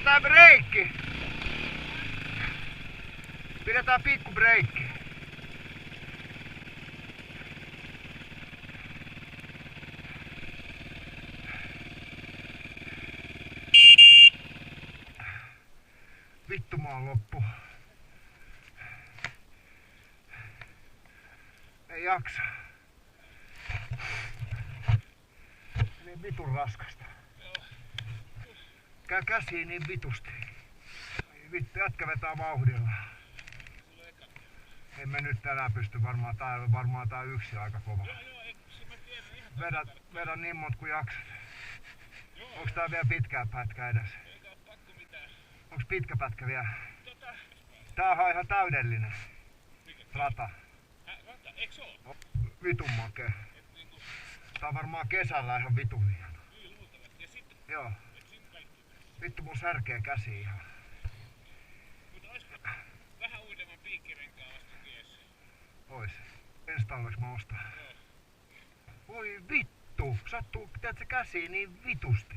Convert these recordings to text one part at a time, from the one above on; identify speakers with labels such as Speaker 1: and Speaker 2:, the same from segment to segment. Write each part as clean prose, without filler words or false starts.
Speaker 1: Pidetään breikki. Pidetään pikku breikki. Vittu mä oon loppu. Ei jaksa. Niin vitun raskasta. Käy käsiin niin vitusti. Vittu, jätkä vetää vauhdilla. En mä nyt tänään pysty varmaan tää yksi aika kova. Vedä niin monta kuin jaksat. Onks tää vielä pitkää pätkää edes? Onks pitkä pätkä vielä? Tää on ihan täydellinen rata.
Speaker 2: Eiks oo?
Speaker 1: Vitun makee. Tää on varmaan kesällä ihan vitun hieno. Joo. Vittu mun särkee käsi ihan.
Speaker 2: Mutta oisko vähän uudemman piikkirenkaan vasta tiessä?
Speaker 1: Ois. Ensi talveksi mä ostan. Voi vittu! Sattuu, teet se käsiin niin vitusti.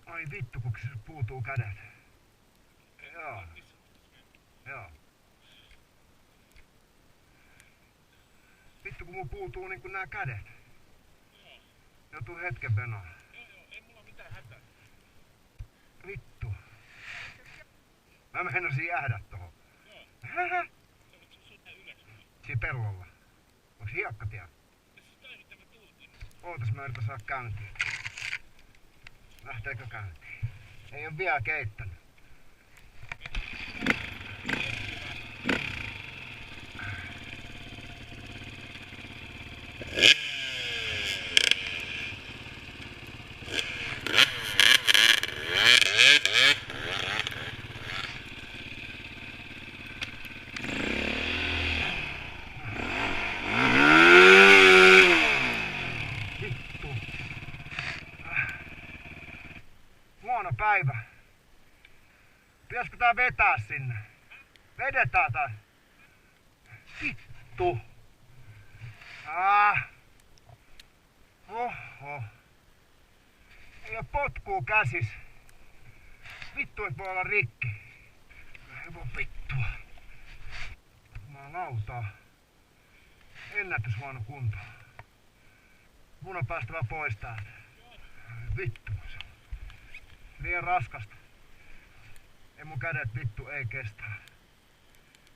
Speaker 1: Ai vittu, kun se puutuu kädet. Joo. Joo. Vittu, kun mun puutuu niinku nää kädet. Joutuu hetken venaan.
Speaker 2: Joo, ei mulla mitään hätää.
Speaker 1: Vittu. Mä meinasin jäädä tohon.
Speaker 2: Joo.
Speaker 1: Siinä pellolla. Onks hiekkatie? Ootas mä yritän saada käyntiin. Lähteekö käyntiin? Ei oo vielä keittänyt. Huono päivä. Pitäisikö tää vetää sinne? Vedetään tää. Vittu. Oho. Ei oo potkuu käsis. Vittu et voi olla rikki. Ei voi vittua. Jumalautaa. Ennätys huono kunto. Mun on päästävä pois täältä. Vittu. Liian raskasta. Ei mun kädet vittu ei kestä.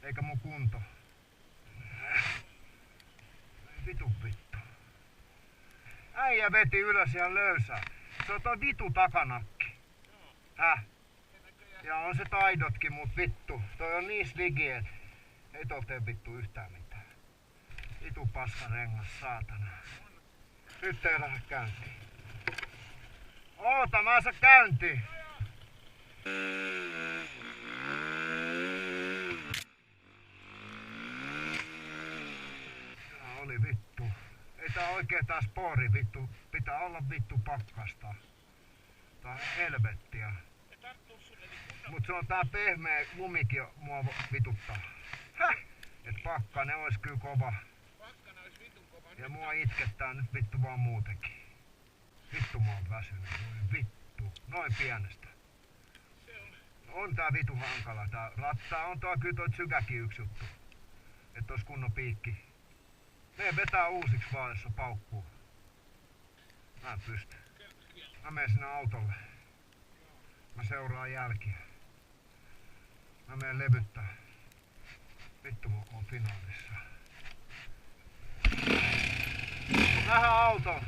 Speaker 1: Eikä mun kunto. Vitun vittu. Äijä veti ylös ihan löysää. Se on toi vitu takanakki. Häh? Ja on se taidotkin, mut vittu. Toi on niin sligi, et ei tuolta tee vittu yhtään mitään. Vitu paska rengas, saatana. Nyt ei lähde käyntiin. Oota, mä saan käyntiin. Tää oli vittu. Ei tää oikein tää spoori vittu. Pitää olla vittu pakkasta. Tää on helvettiä. Mut se on tää pehmeä lumikin mua vituttaa. Häh? Et pakkanen ois kyllä kova. Ja mua itkettää nyt vittu vaan muutenkin. Vittu mä oon väsynyt. Vittu. Noin pienestä. On tää vitu hankala. Tää rattaa on tuo kyllä toi sykäkin yksi juttu. Et ois kunnon piikki. Meen vetää uusiksi vaan, jos se paukkuu. Mä en pysty. Mä menen sinne autolle. Mä seuraan jälkiä. Mä menen levyttää. Vittu mä oon finaalissa. Vähän autoon.